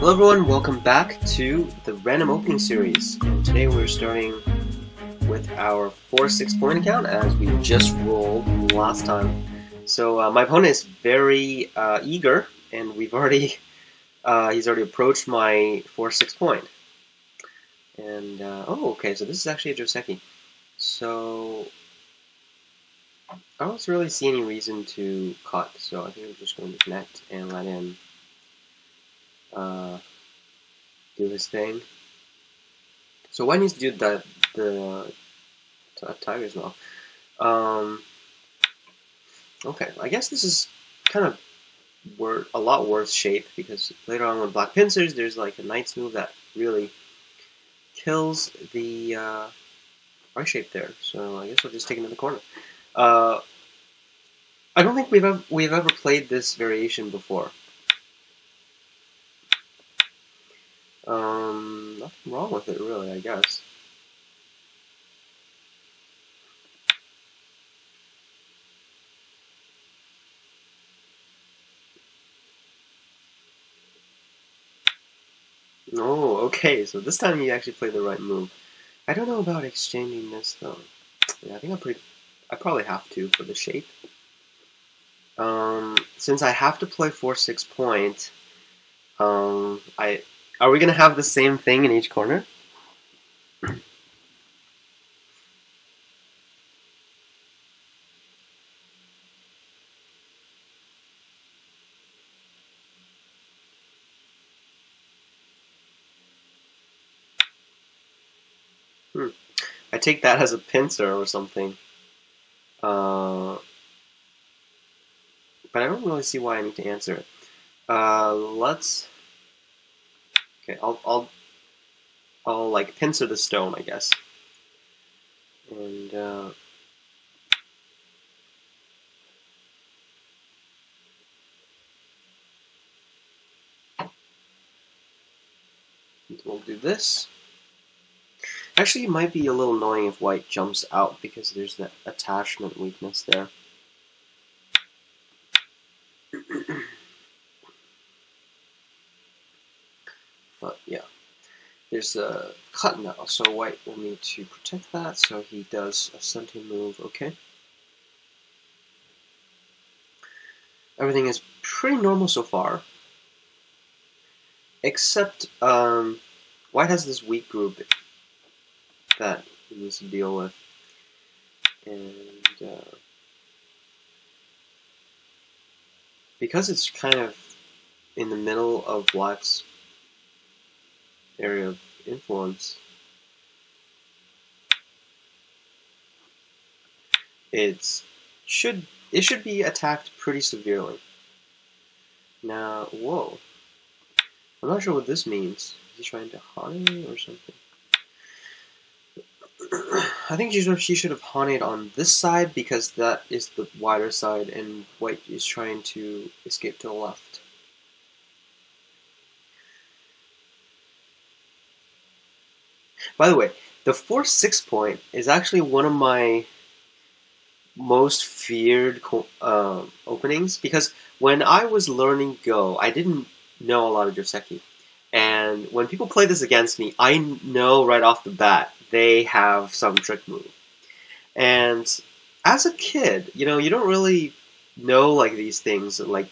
Hello everyone, welcome back to the random opening series. And today we're starting with our 4-6 point account as we just rolled last time. So my opponent is very eager, and he's already approached my 4-6 point. And oh, okay, so this is actually a Joseki. So I don't really see any reason to cut. So I think I'm just going to connect and let him do his thing. So why needs to do the tiger's mouth? Okay, I guess this is kind of a lot worse shape, because later on when black pincers, there's like a knight's move that really kills the right shape there. So I guess I'll just take it to the corner. I don't think we've ever played this variation before. Nothing wrong with it, really, I guess. Oh, okay, so this time he actually played the right move. I don't know about exchanging this, though. Yeah, I think I probably have to for the shape. Since I have to play 4-6 point, are we gonna have the same thing in each corner? I take that as a pincer or something. But I don't really see why I need to answer it. Let's. Okay, I'll like pincer the stone, I guess. And we'll do this. Actually, it might be a little annoying if white jumps out, because there's that attachment weakness there. But yeah, there's a cut now, so white will need to protect that, so he does a stunting move, okay. Everything is pretty normal so far, except white has this weak group that he needs to deal with, and because it's kind of in the middle of black's area of influence, it should be attacked pretty severely. Now, whoa, I'm not sure what this means. Is he trying to hane or something? I think she should have haunted on this side, because that is the wider side, and white is trying to escape to the left. By the way, the 4-6 point is actually one of my most feared openings, because when I was learning Go, I didn't know a lot of Joseki. And when people play this against me, I know right off the bat they have some trick move. And as a kid, you don't really know like these things. Like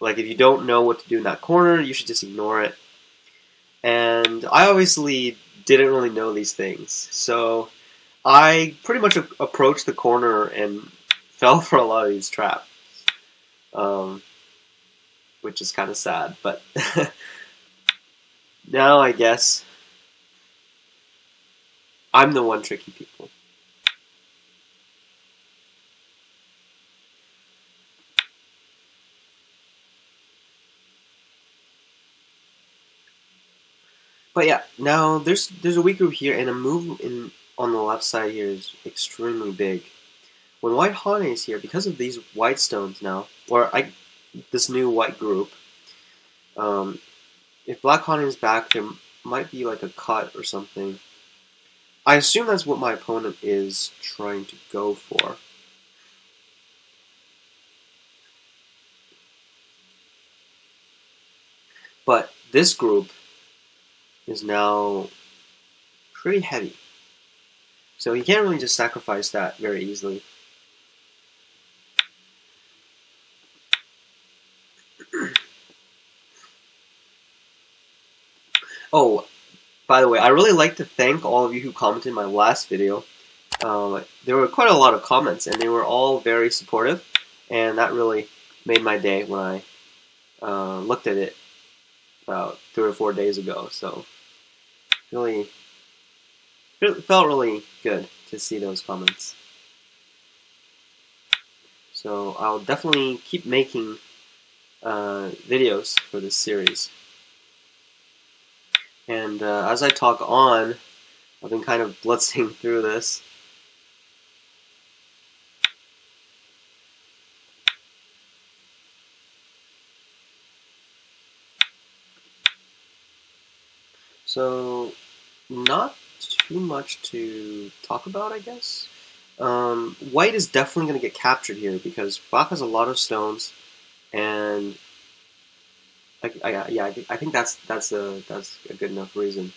if you don't know what to do in that corner, you should just ignore it. And I obviously didn't really know these things, so I pretty much approached the corner and fell for a lot of these traps, which is kind of sad, but now I guess I'm the one tricky people. But yeah, now there's a weak group here, and a move on the left side here is extremely big. When white hane is here, because of these white stones now, or this new white group, if black hane is back, there might be like a cut or something. I assume that's what my opponent is trying to go for. But this group is now pretty heavy. So he can't really just sacrifice that very easily. Oh, by the way, I really like to thank all of you who commented in my last video. There were quite a lot of comments, and they were all very supportive, and that really made my day when I looked at it about 3 or 4 days ago. So, it felt really good to see those comments. So I'll definitely keep making videos for this series. And as I talk on, I've been kind of blitzing through this. So, not too much to talk about, I guess. White is definitely going to get captured here because black has a lot of stones, and I think that's a good enough reason.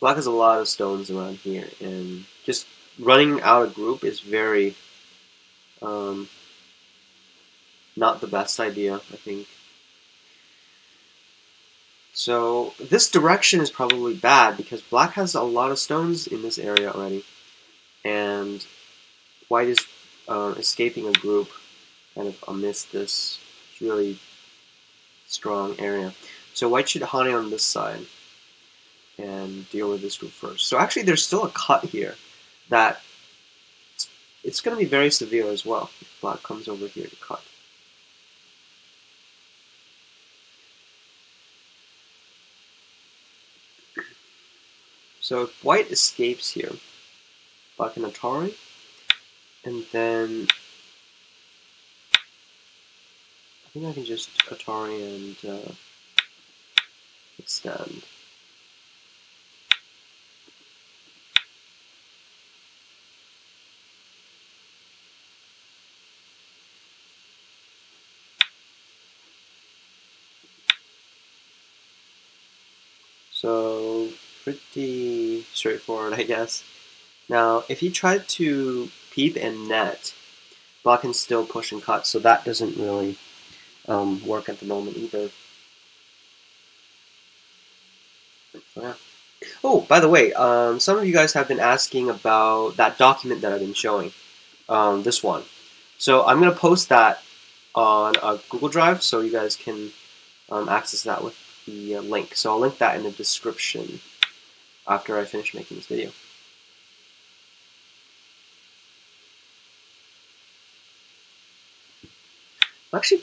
Black has a lot of stones around here, and just running out a group is very not the best idea, I think. So this direction is probably bad because black has a lot of stones in this area already, and white is escaping a group kind of amidst this really strong area. So white should honey on this side and deal with this group first. So actually there's still a cut here that it's going to be very severe as well if black comes over here to cut. So if white escapes here, black can Atari, and then I think I can just Atari and extend. So pretty straightforward, I guess. Now, if he tried to peep and net, black can still push and cut, so that doesn't really work at the moment either. So, yeah. Oh, by the way, some of you guys have been asking about that document that I've been showing, this one. So I'm going to post that on a Google Drive so you guys can access that with the link. So I'll link that in the description after I finish making this video. I'm actually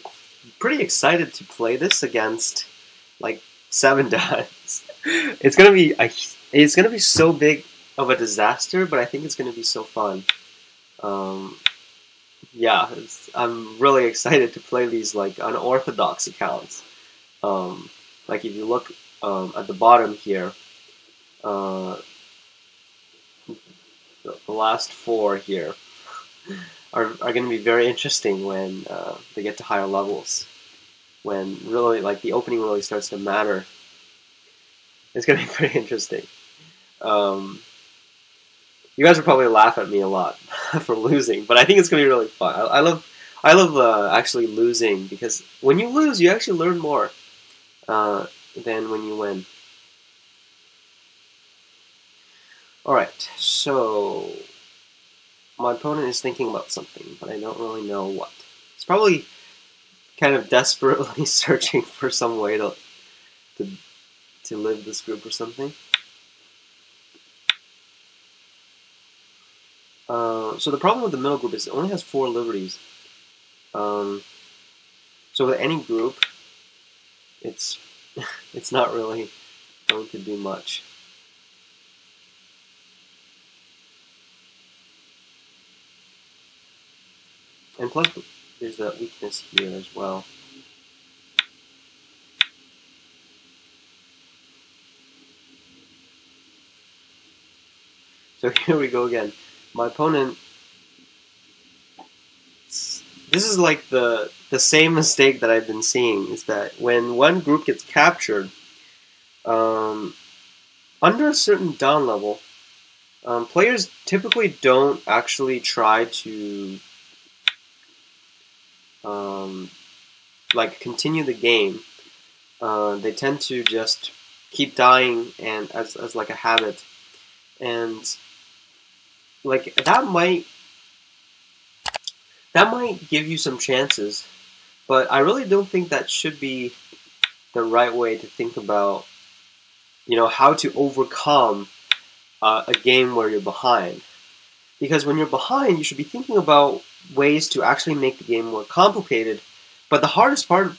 pretty excited to play this against like 7 dimes. It's gonna be so big of a disaster, but I think it's gonna be so fun. Yeah, I'm really excited to play these like unorthodox accounts. Like if you look at the bottom here, the last 4 here are going to be very interesting when they get to higher levels. When really, like, the opening really starts to matter. It's going to be pretty interesting. You guys will probably laugh at me a lot for losing, but I think it's going to be really fun. I love actually losing, because when you lose, you actually learn more than when you win. Alright, so my opponent is thinking about something, but I don't really know what. It's probably kind of desperately searching for some way to live this group or something. So the problem with the middle group is it only has 4 liberties. So with any group, it's not really going to do much. And plus, there's that weakness here as well. So here we go again. My opponent, this is like the same mistake that I've been seeing, is that when one group gets captured, Under a certain down level, players typically don't actually try to like continue the game. They tend to just keep dying and as like a habit, and like that might give you some chances, but I really don't think that should be the right way to think about, you know, how to overcome a game where you're behind. Because when you're behind, you should be thinking about ways to actually make the game more complicated. But the hardest part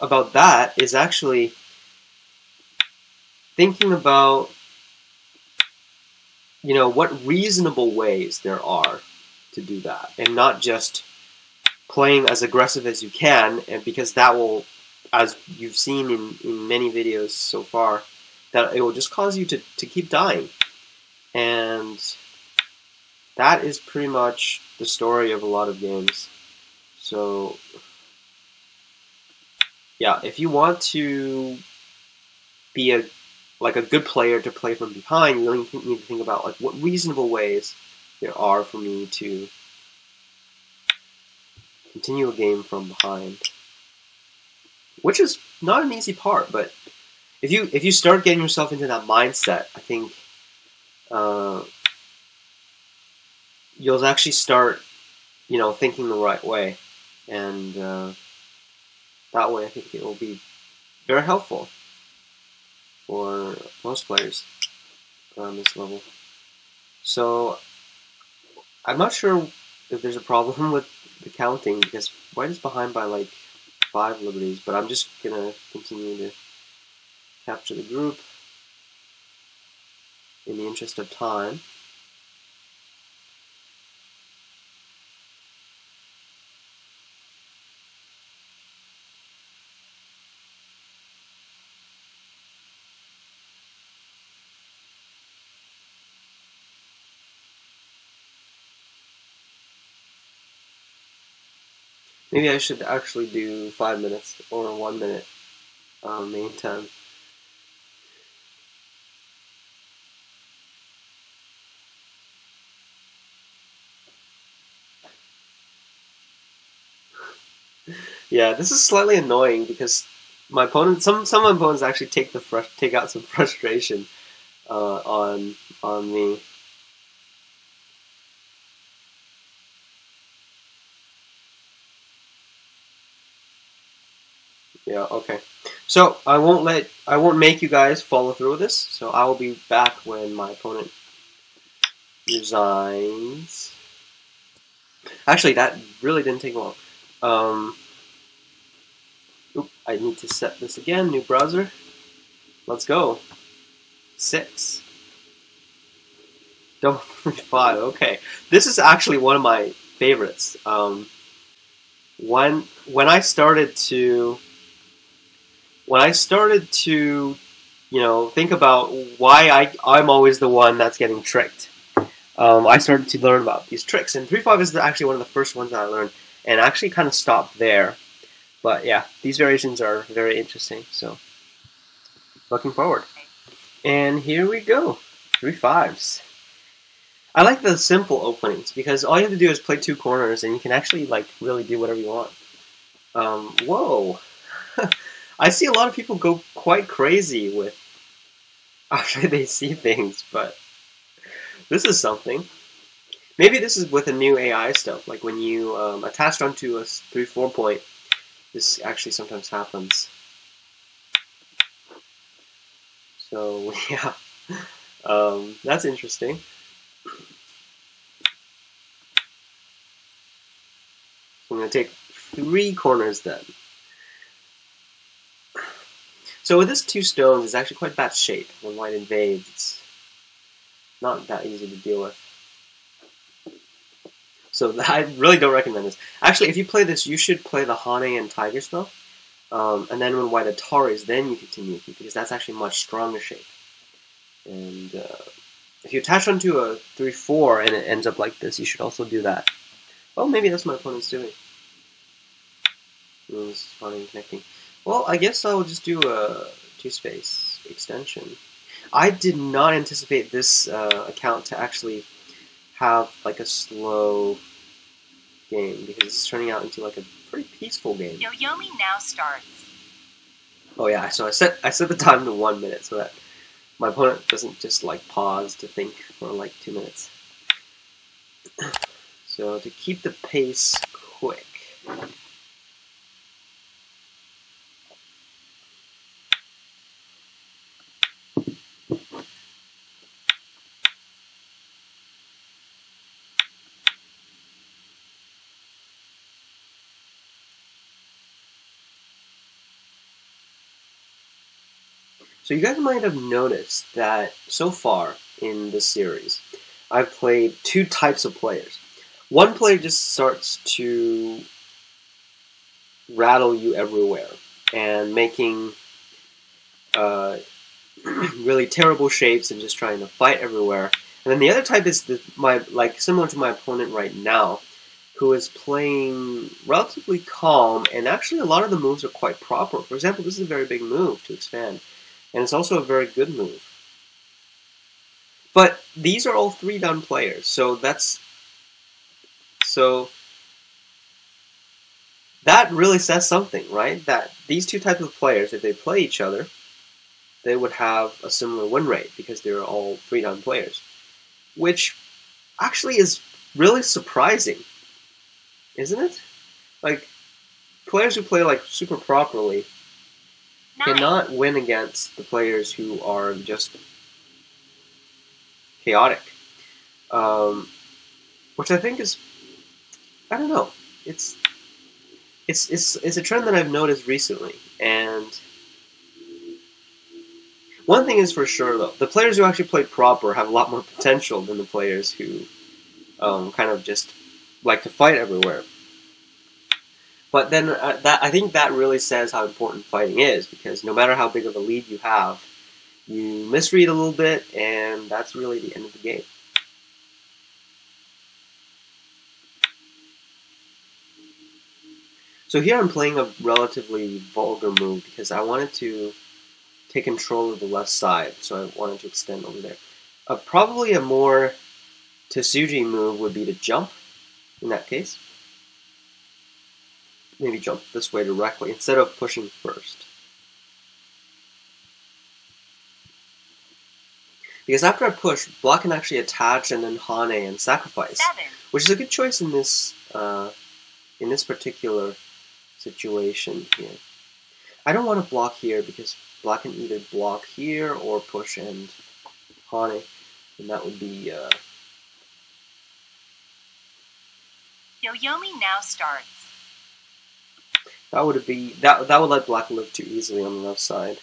about that is actually thinking about, you know, what reasonable ways there are to do that, and not just playing as aggressive as you can, and because that will, as you've seen in many videos so far, that it will just cause you to keep dying. And that is pretty much the story of a lot of games. So yeah, if you want to be a good player to play from behind, you really need to think about like what reasonable ways there are for me to continue a game from behind, which is not an easy part. But if you start getting yourself into that mindset, I think you'll actually start, you know, thinking the right way, and that way I think it will be very helpful for most players on this level. So I'm not sure if there's a problem with the counting, because White is behind by like 5 liberties, but I'm just gonna continue to capture the group in the interest of time. Maybe I should actually do 5 minutes or 1 minute main time. Yeah, this is slightly annoying because my opponent, some of my opponents actually take out some frustration on me. Yeah, okay. So I won't make you guys follow through with this. So I will be back when my opponent resigns. Actually, that really didn't take long. I need to set this again. New browser. Let's go. 6. Don't 5. Okay, this is actually one of my favorites. When I started to you know, think about why I'm always the one that's getting tricked, I started to learn about these tricks, and 3-5 is actually one of the first ones that I learned, and actually kind of stopped there. But yeah, these variations are very interesting, so looking forward. And here we go, 3-5s. I like the simple openings because all you have to do is play 2 corners, and you can actually like really do whatever you want. Whoa. I see a lot of people go quite crazy with after they see things, but this is something. Maybe this is with a new AI stuff, like when you attach onto a 3-4 point, this actually sometimes happens. So yeah, that's interesting. So I'm going to take 3 corners then. So with this 2 stones, it's actually quite bad shape. When White invades, it's not that easy to deal with. So I really don't recommend this. Actually, if you play this, you should play the Hane and Tiger spell. And then when White Ataris, then you continue, because that's actually a much stronger shape. And if you attach onto a 3-4 and it ends up like this, you should also do that. Well, maybe that's what my opponent's doing. It's Hane connecting. Well, I guess I'll just do a 2-space extension. I did not anticipate this account to actually have like a slow game, because this is turning out into like a pretty peaceful game. Yoyomi now starts. Oh yeah, so I set the time to 1 minute so that my opponent doesn't just like pause to think for like 2 minutes. So to keep the pace quick. So you guys might have noticed that so far in this series, I've played two types of players. One player just starts to rattle you everywhere and making really terrible shapes and just trying to fight everywhere. And then the other type is similar to my opponent right now, who is playing relatively calm, and actually a lot of the moves are quite proper. For example, this is a very big move to expand, and it's also a very good move. But these are all 3-down players, so that really says something, right? That these two types of players, if they play each other, they would have a similar win rate because they're all 3-down players, which actually is really surprising, isn't it? Like, players who play like super properly cannot win against the players who are just chaotic, which I think is, I don't know, it's a trend that I've noticed recently. And one thing is for sure though, the players who actually play proper have a lot more potential than the players who kind of just like to fight everywhere. But then I think that really says how important fighting is, because no matter how big of a lead you have, you misread a little bit, and that's really the end of the game. So here I'm playing a relatively vulgar move because I wanted to take control of the left side, so I wanted to extend over there. Probably a more Tsuji move would be to jump, in that case. Maybe jump this way directly, instead of pushing first. Because after I push, black can actually attach and then Hane and sacrifice, which is a good choice in this particular situation here. I don't want to block here because black can either block here or push and Hane, and that would be Yoyomi now starts. That would let black live too easily on the left side.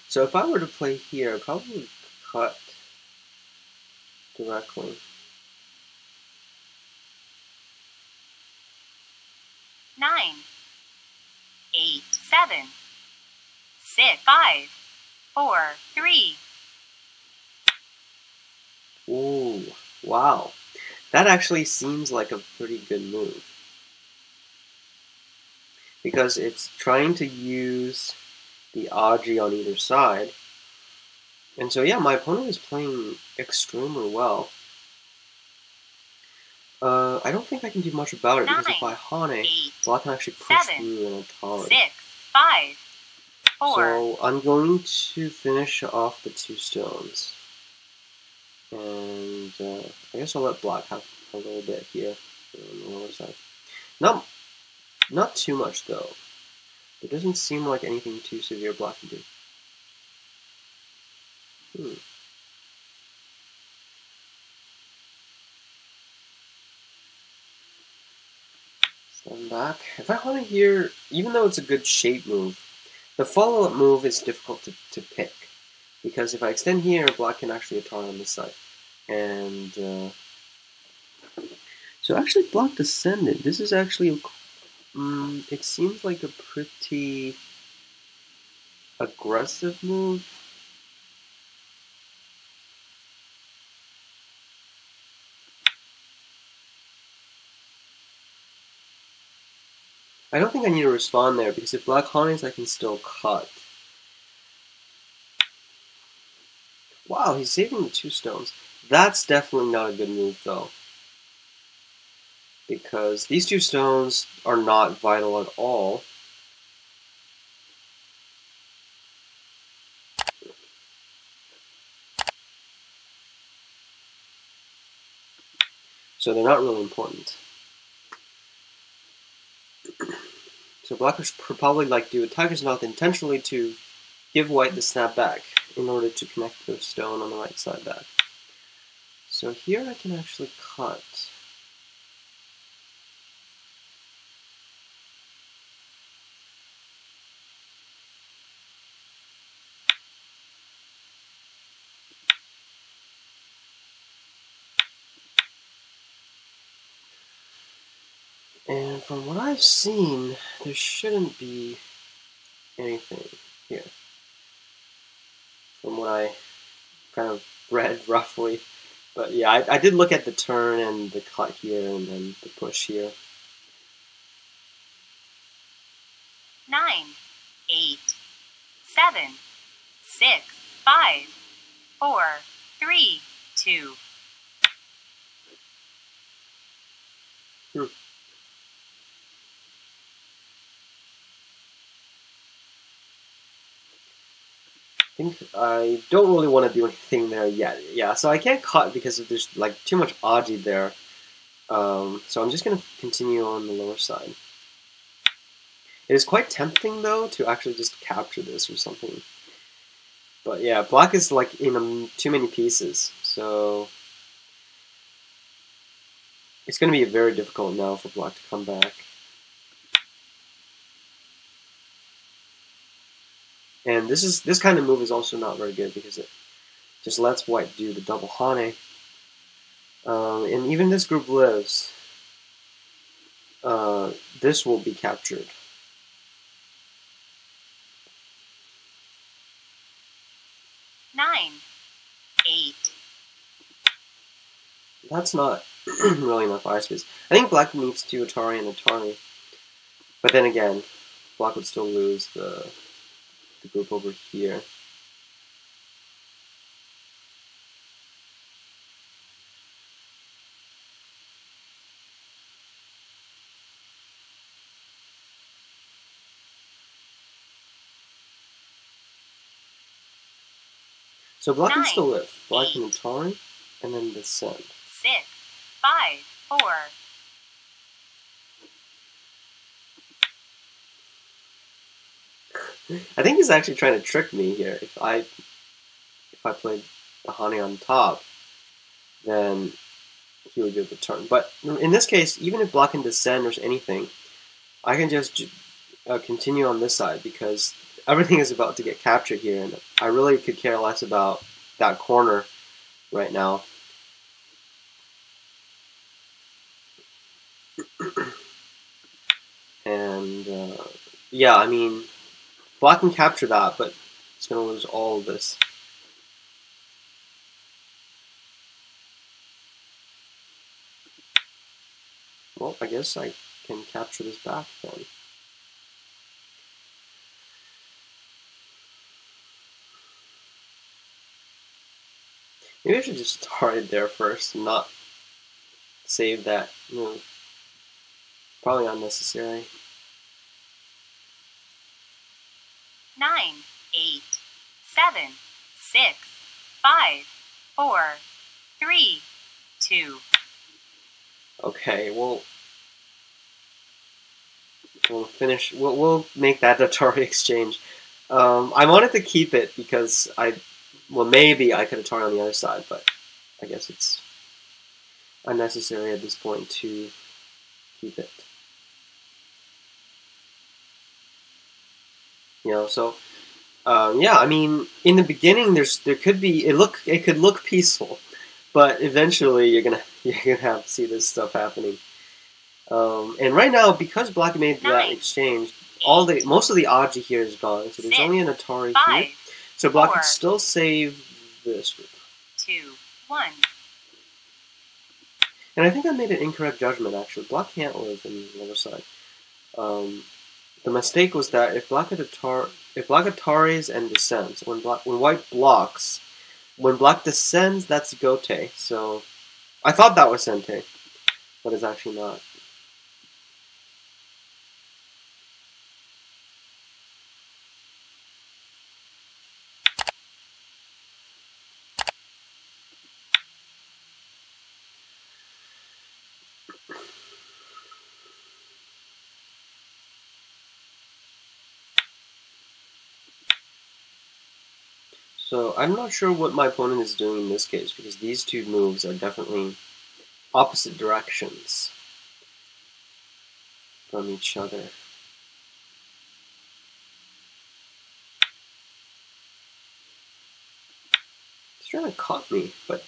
So if I were to play here, I'd probably cut directly. 9, 8, 7, 6, 5, 4, 3. Ooh, wow. That actually seems like a pretty good move, because it's trying to use the Aji on either side. And so yeah, my opponent is playing extremely well. I don't think I can do much about it, because if I Hane, black can actually push through and tolerate. 6, 5, 4. So I'm going to finish off the 2 stones. And I guess I'll let black have a little bit here on the lower side. Not too much though. It doesn't seem like anything too severe black can do. Stand back. If I want to here, even though it's a good shape move, the follow-up move is difficult to pick. Because if I extend here, black can actually attack on this side. And so actually black descended. This is actually, it seems like a pretty aggressive move. I don't think I need to respond there, because if black honeys, I can still cut. Wow, he's saving the 2 stones. That's definitely not a good move, though. Because these 2 stones are not vital at all. So they're not really important. So black would probably like do a tiger's mouth intentionally to give white the snap back in order to connect the stone on the right side back. So here I can actually cut. And from what I've seen, there shouldn't be anything here. From what I kind of read roughly. But yeah, I did look at the turn and the cut here and then the push here. 9, 8, 7, 6, 5, 4, 3, 2. I think I don't really want to do anything there yet. Yeah, so I can't cut because there's like too much aji there. So I'm just going to continue on the lower side. It is quite tempting, though, to actually just capture this or something. But yeah, black is like in too many pieces, so it's going to be very difficult now for black to come back. And this kind of move is also not very good because it just lets white do the double hane. And even this group lives. This will be captured. Nine, 8. That's not really enough eye space. I think black needs 2 Atari and Atari. But then again, black would still lose the group over here. So black can still live. Black can Atari, and then descend. 6, 5, 4. I think he's actually trying to trick me here. If I played the honey on top, then he would get the turn. But in this case, even if black can descend or anything, I can just continue on this side because everything is about to get captured here, and I really could care less about that corner right now. And yeah, I mean, black can capture that, but it's going to lose all of this. Well, I guess I can capture this back then. Maybe I should just start it there first and not save that move. Probably unnecessary. 9, 8, 7, 6, 5, 4, 3, 2. Okay, we'll finish. We'll make that Atari exchange. I wanted to keep it because maybe I could Atari on the other side, but I guess it's unnecessary at this point to keep it. You know, so yeah, I mean, in the beginning, there could be it could look peaceful, but eventually you're gonna have to see this stuff happening. And right now, because black made that exchange, most of the aji here is gone, so there's only an Atari here. So black can still save this group. 2, 1. And I think I made an incorrect judgment, actually. Black can't live in the other side. The mistake was that if black attaries and descends, when white blocks, when black descends, that's gote. So I thought that was sente, but it's actually not. So I'm not sure what my opponent is doing in this case, because these two moves are definitely opposite directions from each other. He's trying to cut me, but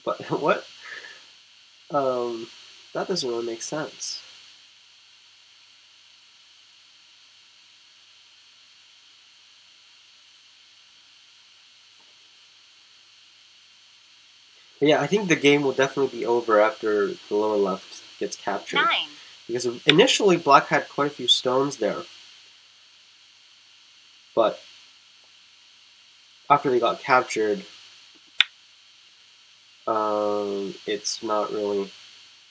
what? That doesn't really make sense. But yeah, I think the game will definitely be over after the lower left gets captured. 9. Because initially black had quite a few stones there. But after they got captured, it's not really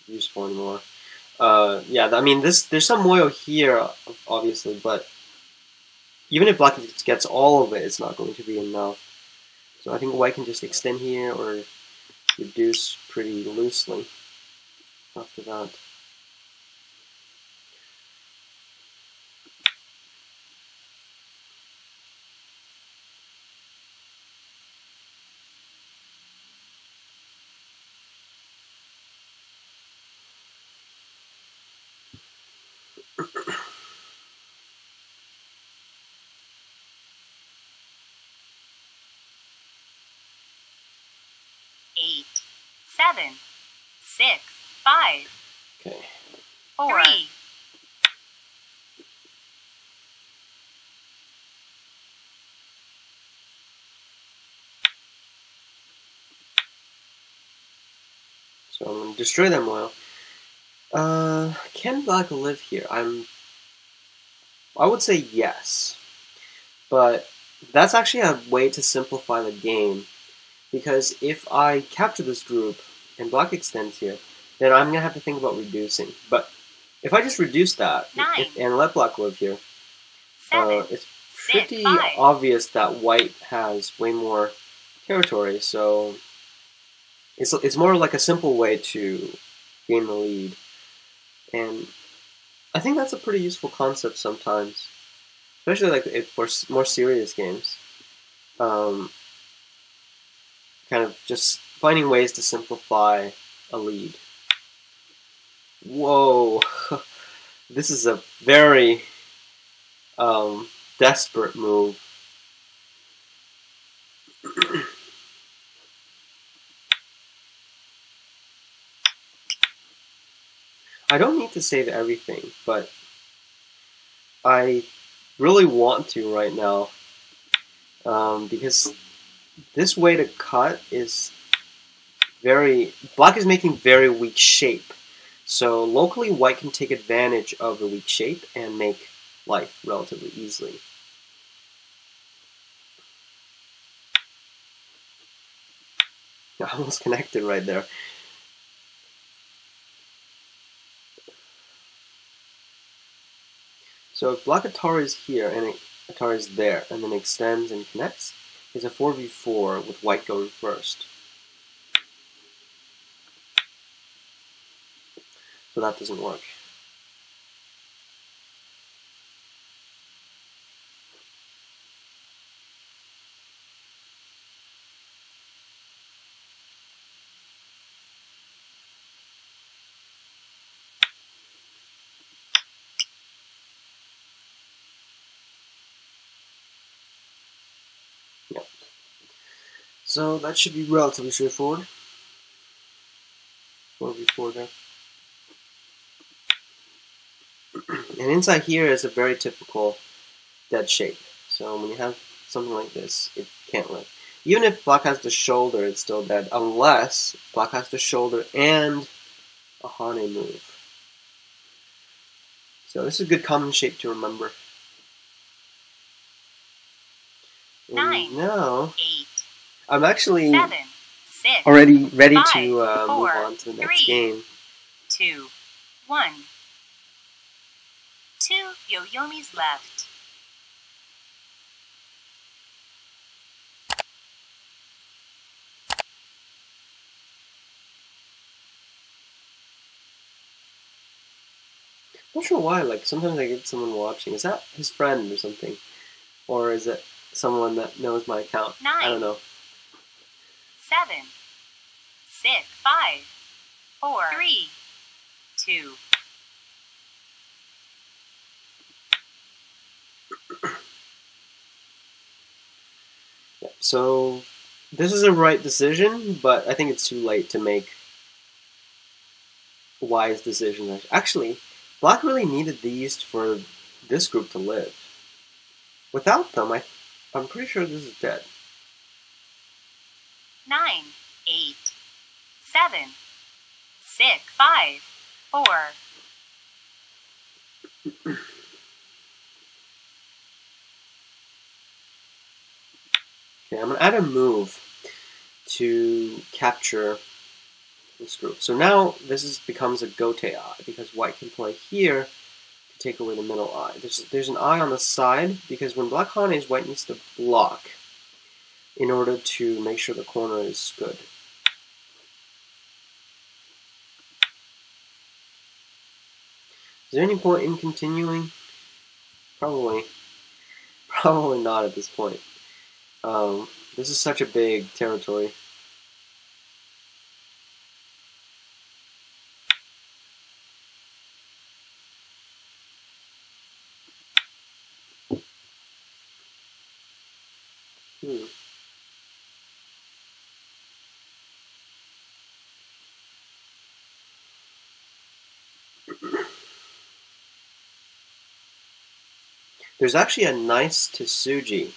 useful anymore. Yeah, I mean, there's some moyo here, obviously, but even if black gets all of it, it's not going to be enough. So I think white can just extend here or reduce pretty loosely after that. Eight, 7, 6, 5, Okay. 4. 3. So I'm going to destroy that moyo. Can black live here? I would say yes. But that's actually a way to simplify the game. Because if I capture this group and black extends here, then I'm going to have to think about reducing. But if I just reduce that and let black live here, 7, it's 6, pretty 5. obvious that white has way more territory. So it's more like a simple way to gain the lead. And I think that's a pretty useful concept sometimes, especially like for more serious games. Kind of just finding ways to simplify a lead. Whoa, this is a very desperate move. I don't need to save everything, but I really want to right now, because this way to cut is black is making very weak shape. So locally white can take advantage of the weak shape and make life relatively easily. I almost connected right there. So if black Atari is here and Atari is there and then extends and connects, it's a 4v4 with white going first. So that doesn't work. Yep. So that should be relatively straightforward. 4v4 there. And inside here is a very typical dead shape. So when you have something like this, it can't live. Even if black has the shoulder, it's still dead, unless black has the shoulder and a Hane move. So this is a good common shape to remember. 9, now 8, I'm actually 7, 6, already ready 5, to move 4, on to the next 3, game. 2, 1. 2 yo-yomis left. Not sure why, like sometimes I get someone watching. Is that his friend or something? Or is it someone that knows my account? 9, I don't know. 7, 6, 5, 4, 3, 2. Yeah, so this is a right decision, but I think it's too late to make wise decisions. Actually, Black really needed these for this group to live. Without them, I'm pretty sure this is dead. 9, 8, 7, 6, 5, 4. Okay, I'm gonna add a move to capture this group. So now this becomes a gote eye because white can play here to take away the middle eye. There's an eye on the side because when black hanes, white needs to block in order to make sure the corner is good. Is there any point in continuing? Probably not at this point. This is such a big territory. There's actually a nice Tsuji.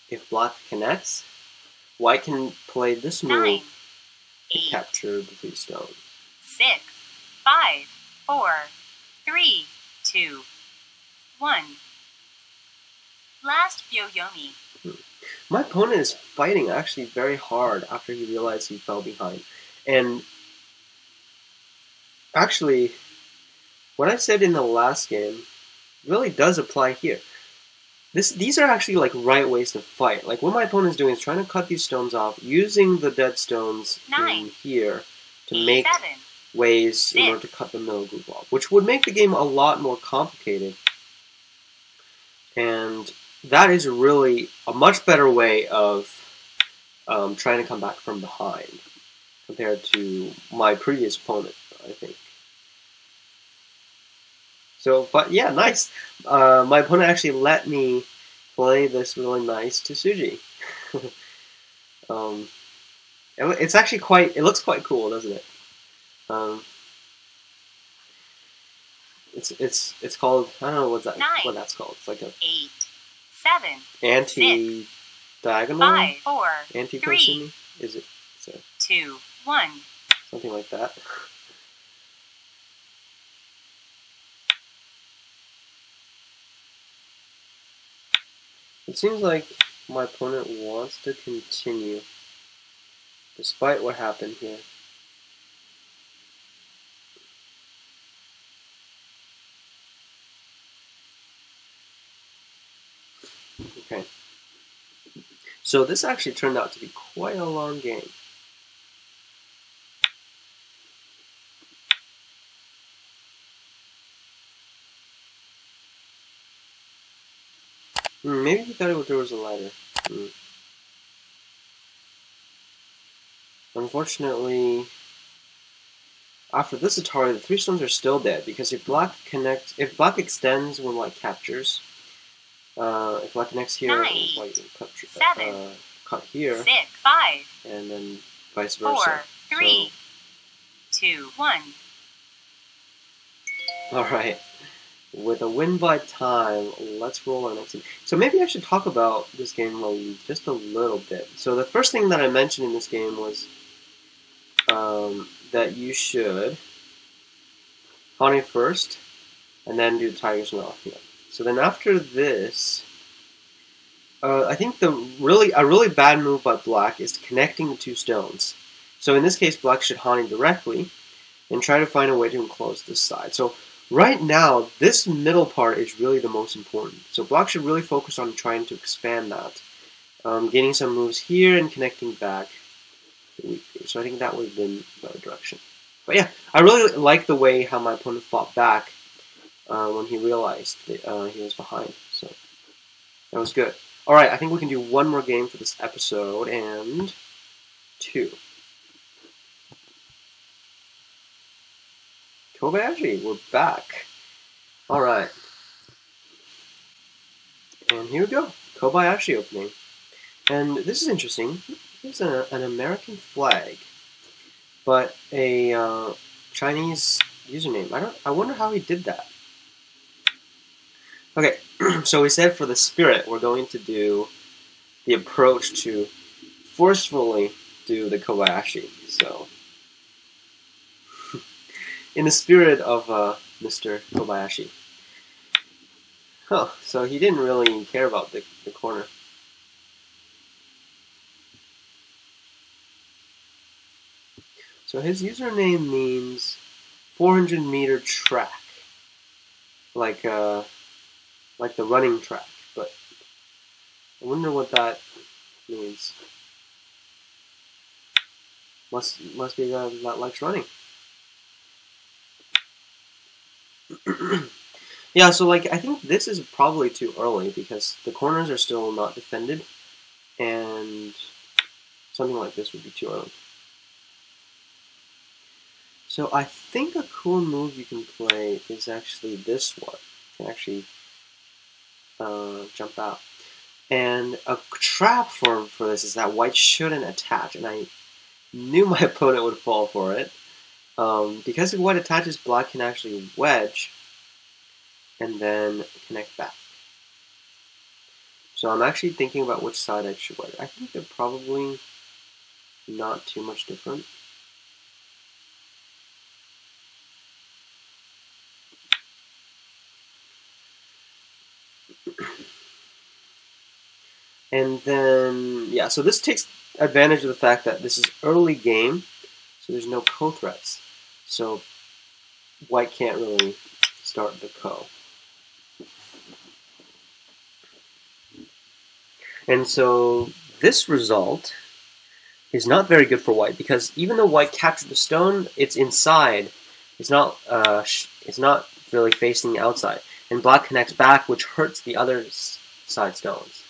If black connects, white can play this move 9, to 8, capture the 3 stones. 6, 5, 4, 3, 2, 1. Last yo-yomi. My opponent is fighting actually very hard after he realized he fell behind. And actually, what I said in the last game really does apply here. These are actually like right ways to fight. Like what my opponent's doing is trying to cut these stones off, using the dead stones 9, in here to 8, make 7, ways in order to cut the middle group off, which would make the game a lot more complicated. And that is really a much better way of trying to come back from behind compared to my previous opponent, I think. So, but yeah, nice. My opponent actually let me play this really nice Tsuji. It's actually it looks quite cool, doesn't it? It's called, I don't know what that's called. It's like a 8, 7, anti-diagonal? 5, 4, Anti-Kosumi? 3, Is it? 2, 1. Something like that. It seems like my opponent wants to continue, despite what happened here. Okay. So this actually turned out to be quite a long game. Maybe he thought there was a ladder. Unfortunately, after this Atari, the 3 stones are still dead because if black extends when white captures, if black connects here, 9, white will 7, cut here, 6, 5, and then vice versa. 4, 3, 2, 1. All right. With a win by time, let's roll our next game. So maybe I should talk about this game just a little bit. So the first thing that I mentioned in this game was that you should Hane first, and then do the tiger's mouth. Yeah. So then after this, I think a really bad move by black is connecting the two stones. So in this case, black should Hane directly and try to find a way to enclose this side. So right now, this middle part is really the most important. So black should really focus on trying to expand that, gaining some moves here and connecting back. So I think that would have been the other direction. But yeah, I really like the way how my opponent fought back when he realized that he was behind. So that was good. Alright, I think we can do one more game for this episode, and 2. Kobayashi, we're back. Alright. And here we go. Kobayashi opening. And this is interesting. It's an American flag, but a Chinese username. I wonder how he did that. Okay, so we said for the spirit, we're going to do the approach to forcefully do the Kobayashi. So, in the spirit of Mr. Kobayashi. Huh, so he didn't really care about the corner. So his username means 400-meter track, like the running track. But I wonder what that means. Must be a guy that likes running. Yeah, so I think this is probably too early because the corners are still not defended, and something like this would be too early. So I think a cool move you can play is actually this one. You can actually jump out. And a trap for this is that white shouldn't attach, and I knew my opponent would fall for it. Because if white attaches, black can actually wedge and then connect back. So I'm actually thinking about which side I should wedge. I think they're probably not too much different. And then, yeah, so this takes advantage of the fact that this is early game, so there's no co-threats. So white can't really start the ko. And so this result is not very good for white, because even though white captured the stone, it's inside. It's not really facing outside. And black connects back, which hurts the other side stones.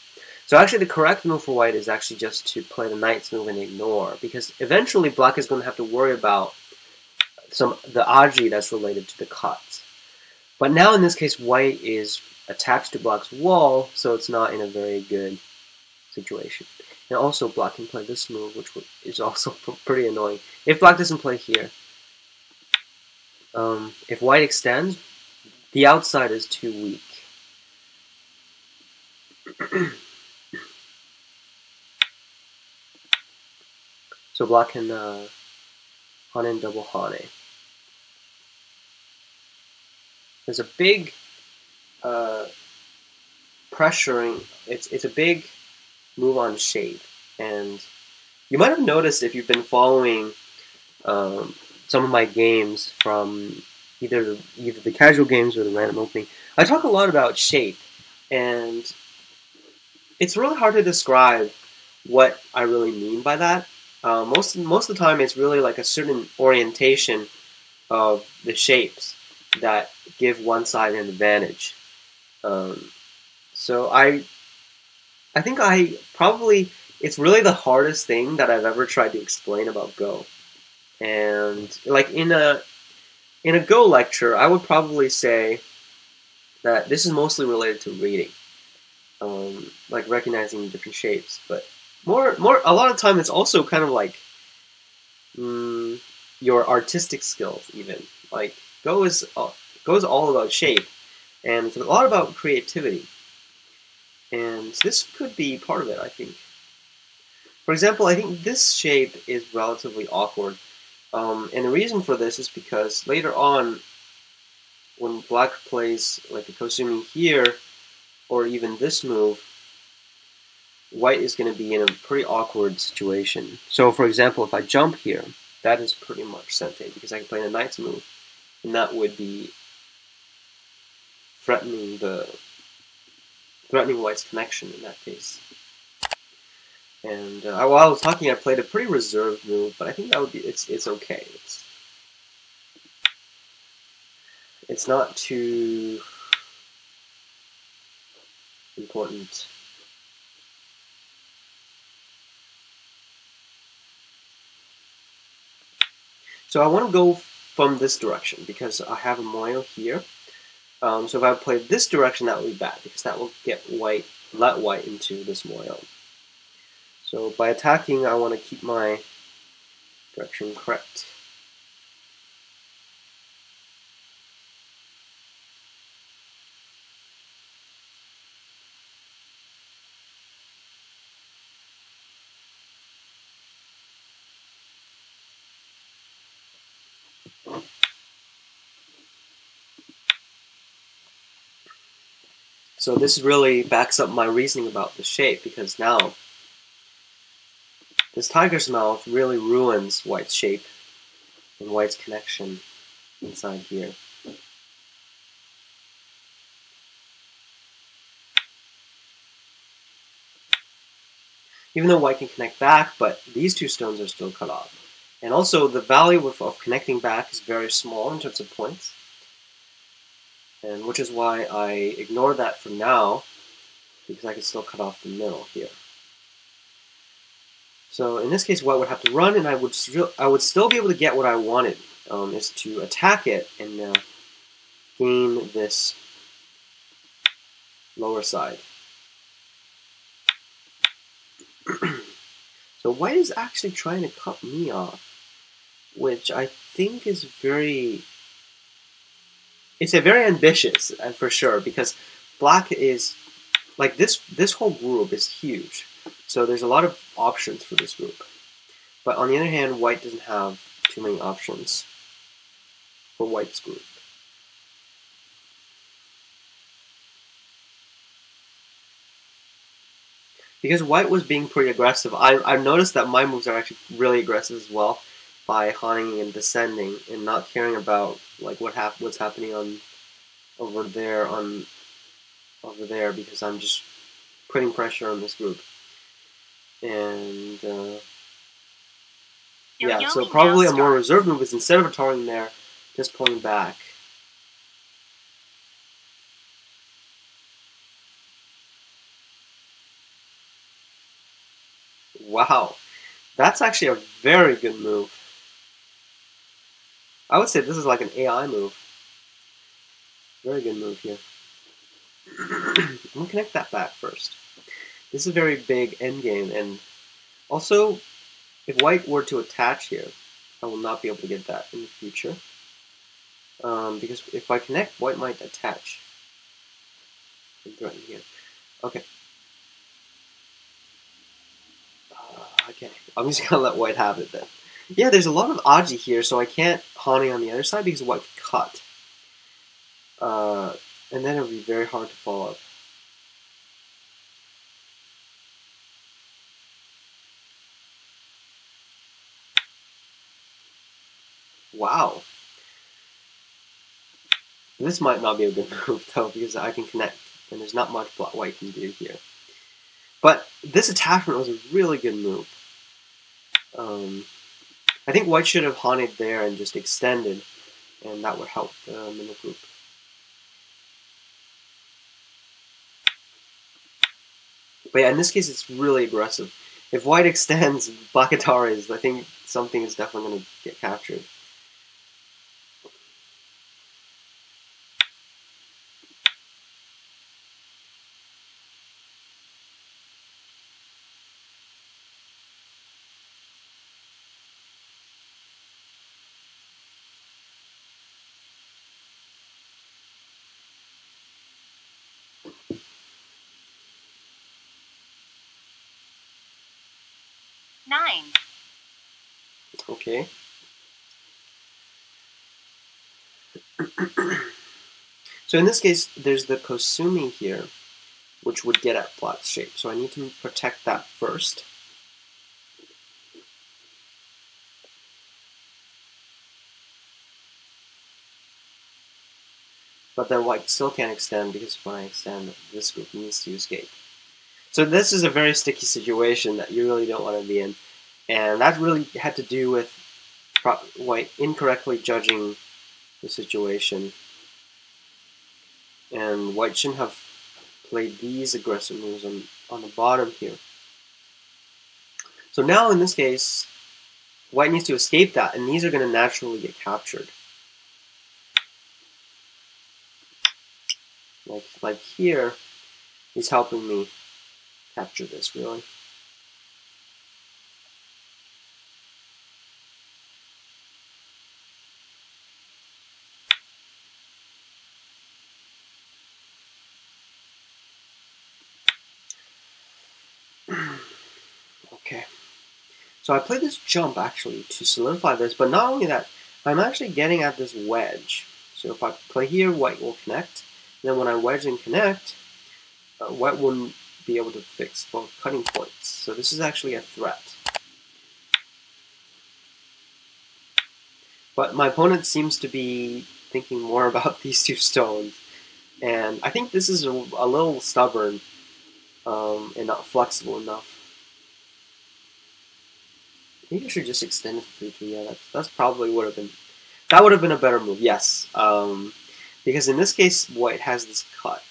So actually the correct move for white is actually just to play the knight's move and ignore, because eventually black is going to have to worry about the aji that's related to the cut. But now in this case white is attached to black's wall, so it's not in a very good situation. And also black can play this move, which is also pretty annoying. If black doesn't play here, if white extends, the outside is too weak. So black can Hane and double Hane. There's a big pressuring. It's a big move on shape, and you might have noticed if you've been following some of my games from either the casual games or the random opening. I talk a lot about shape, and it's really hard to describe what I really mean by that. Most of the time, it's really like a certain orientation of the shapes that give one side an advantage. So I think it's really the hardest thing that I've ever tried to explain about Go. And like in a Go lecture, I would probably say that this is mostly related to reading, like recognizing different shapes, but a lot of time it's also kind of like your artistic skills even. Like Go is all about shape, and it's a lot about creativity. And this could be part of it, I think. For example, I think this shape is relatively awkward. And the reason for this is because later on, when black plays like a Kosumi here, or even this move, white is going to be in a pretty awkward situation. So, for example, if I jump here, that is pretty much sente because I can play the knight's move, and that would be threatening white's connection in that case. And while I was talking, I played a pretty reserved move, but I think that would be it's okay. It's not too important. So I want to go from this direction because I have a moyo here. So if I play this direction, that would be bad because that will let white into this moyo. So by attacking, I want to keep my direction correct. So this really backs up my reasoning about the shape because now this tiger's mouth really ruins white's shape and white's connection inside here. Even though white can connect back, but these two stones are still cut off. And also the value of connecting back is very small in terms of points. And which is why I ignore that for now, because I can still cut off the middle here. So in this case, white would have to run, and I would still be able to get what I wanted, is to attack it and gain this lower side. So white is actually trying to cut me off, which I think is it's a very ambitious, for sure, because black is, like this whole group is huge. So there's a lot of options for this group. But on the other hand, white doesn't have too many options for white's group. Because white was being pretty aggressive, I've noticed that my moves are actually really aggressive as well, by haunting and descending and not caring about like what's happening over there, because I'm just putting pressure on this group. And yeah, so probably a more reserved move is instead of retiring there, just pulling back. Wow, that's actually a very good move. I would say this is like an AI move. Very good move here. I'm gonna connect that back first. This is a very big endgame, and also, if white were to attach here, I will not be able to get that in the future. Because if I connect, white might attach. Threaten here. Okay. Okay, I'm just gonna let white have it then. Yeah, there's a lot of aji here, so I can't hane on the other side because white could cut. And then it would be very hard to follow up. Wow. This might not be a good move though, because I can connect, and there's not much black white can do here. But this attachment was a really good move. I think white should have haunted there and just extended, and that would help in the group. But yeah, in this case, it's really aggressive. If white extends black ataris, I think something is definitely going to get captured. Nine. Okay. So in this case, there's the Kosumi here, which would get at black's shape. So I need to protect that first. But then white still can't extend because when I extend, this group needs to escape. So this is a very sticky situation that you really don't want to be in. And that really had to do with white incorrectly judging the situation. And white shouldn't have played these aggressive moves on the bottom here. So now in this case, white needs to escape that, and these are going to naturally get captured. Like here, he's helping me capture this, really. Okay. So I played this jump, actually, to solidify this, but not only that, I'm actually getting at this wedge. So if I play here, white will connect. Then when I wedge and connect, white wouldn't be able to fix both cutting points. So this is actually a threat. But my opponent seems to be thinking more about these two stones. And I think this is a little stubborn and not flexible enough. Maybe I should just extend it to 3-3. Yeah, that's probably would have been a better move. Yes, because in this case, white has this cut.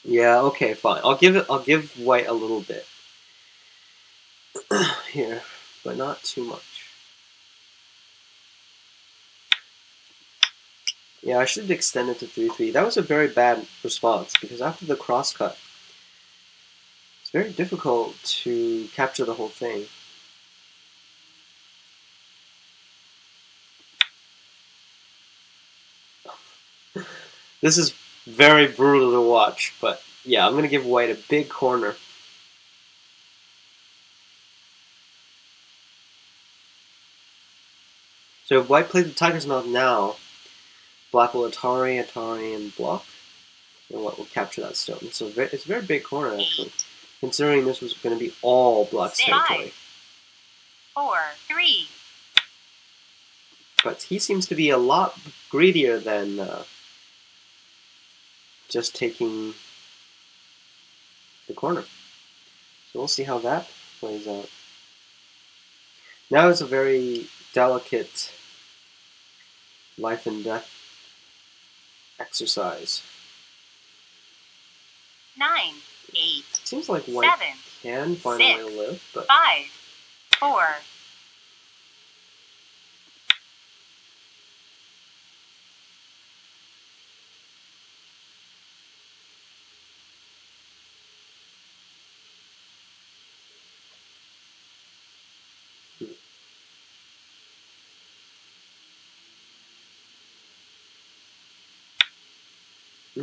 Yeah. Okay. Fine. I'll give white a little bit here, but not too much. Yeah, I should extend it to 3-3. That was a very bad response, because after the crosscut, it's very difficult to capture the whole thing. This is very brutal to watch, but yeah, I'm going to give white a big corner. So if white plays the tiger's mouth now, black will Atari, and block, and white will capture that stone. So it's a very big corner, actually, considering this was going to be all black's territory. 4, 3. But he seems to be a lot greedier than just taking the corner. So we'll see how that plays out. Now it's a very delicate life and death exercise. 9, 8. Seems like white 7, can find a way to 6, live, but 5, 4.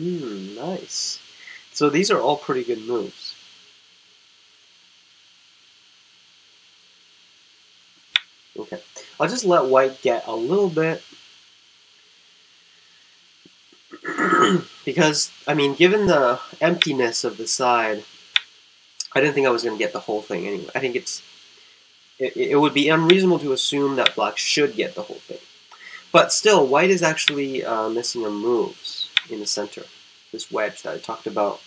Nice. So these are all pretty good moves. Okay, I'll just let white get a little bit. Because, I mean, given the emptiness of the side, I didn't think I was going to get the whole thing anyway. I think it would be unreasonable to assume that black should get the whole thing. But still, white is actually missing a moves in the center. This wedge that I talked about.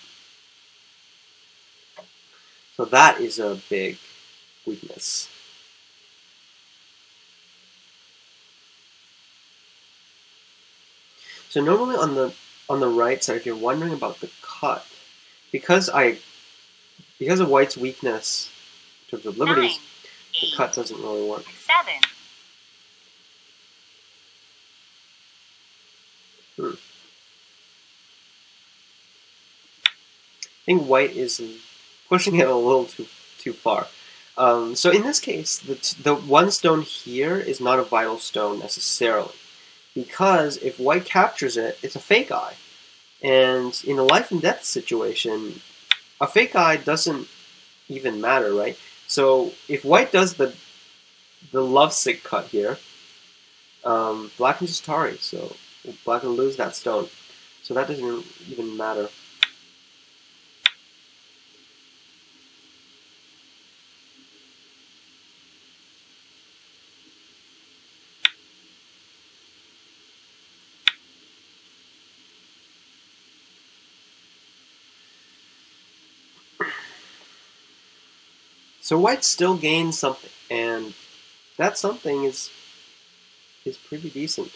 So that is a big weakness. So normally on the right side, if you're wondering about the cut, because of white's weakness in terms of liberties, 9, 8, the cut doesn't really work. 7. I think white is pushing it a little too far. So in this case, the one stone here is not a vital stone necessarily, because if white captures it, it's a fake eye, and in a life and death situation, a fake eye doesn't even matter, right? So if white does the the lovesick cut here. Black can just Atari, so black will lose that stone. So that doesn't even matter. So white still gains something, and that something is pretty decent.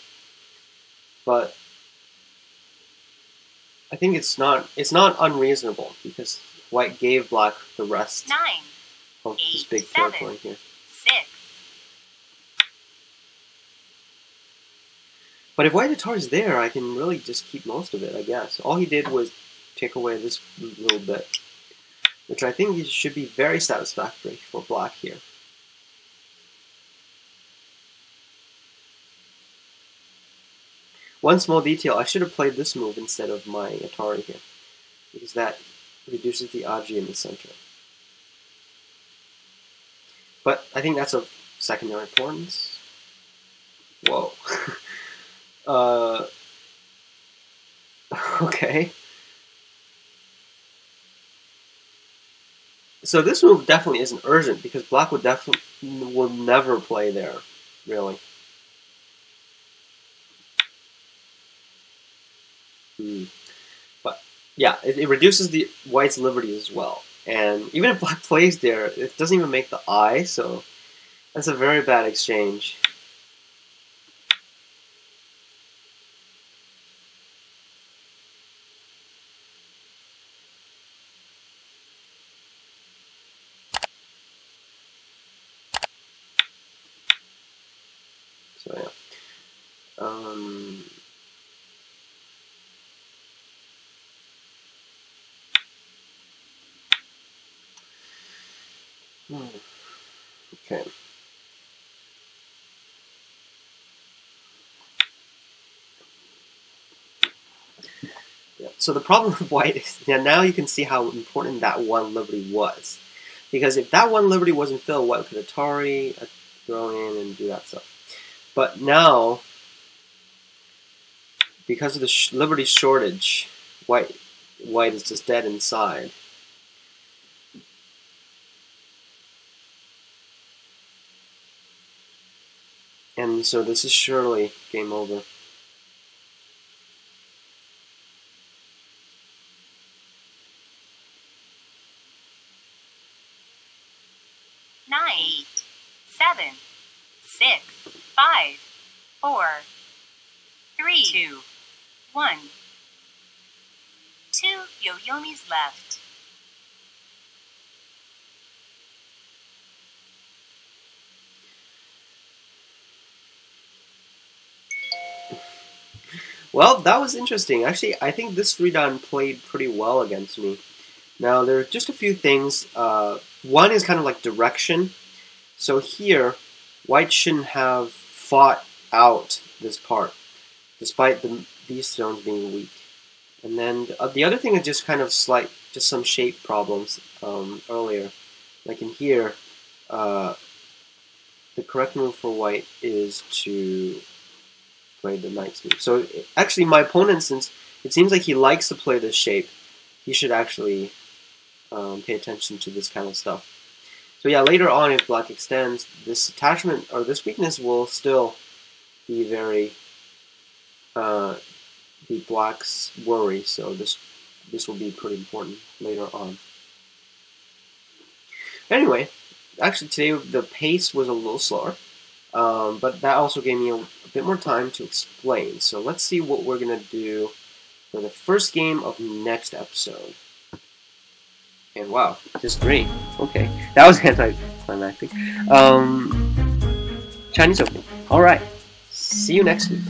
But I think it's not unreasonable because white gave black the rest 9, of this 8, big 7, territory here. 6. But if white Atari's there, I can really just keep most of it, I guess. All he did was take away this little bit, which I think should be very satisfactory for black here. One small detail, I should have played this move instead of my Atari here, because that reduces the Aji in the center. But I think that's of secondary importance. Whoa. Okay. So this move definitely isn't urgent because black will never play there, really. But yeah, it reduces the white's liberty as well. And even if black plays there, it doesn't even make the I, so that's a very bad exchange. So yeah. Okay. Yeah. So the problem with white is now you can see how important that one liberty was. Because if that one liberty wasn't filled, white could Atari, throw in, and do that stuff. But now, because of the liberty shortage, white is just dead inside. And so this is surely game over. Nine, 7, 6, 5, 4, 3, 2, 1. 2 yo-yomis left. Well, that was interesting. Actually, I think this 3-dan played pretty well against me. Now, there are just a few things. One is kind of like direction. So here, white shouldn't have fought out this part, despite these stones being weak. And then the other thing is just kind of just some shape problems earlier. Like in here, the correct move for white is to play the knight's move. So actually, my opponent, since it seems like he likes to play this shape, he should actually pay attention to this kind of stuff. So yeah, later on, if black extends, this attachment or this weakness will still be be black's worry. So this will be pretty important later on. Anyway, actually today the pace was a little slower, but that also gave me a bit more time to explain. So let's see what we're gonna do for the first game of next episode. And wow, just 3. Okay, that was anticlimactic. Chinese Open. All right, see you next week.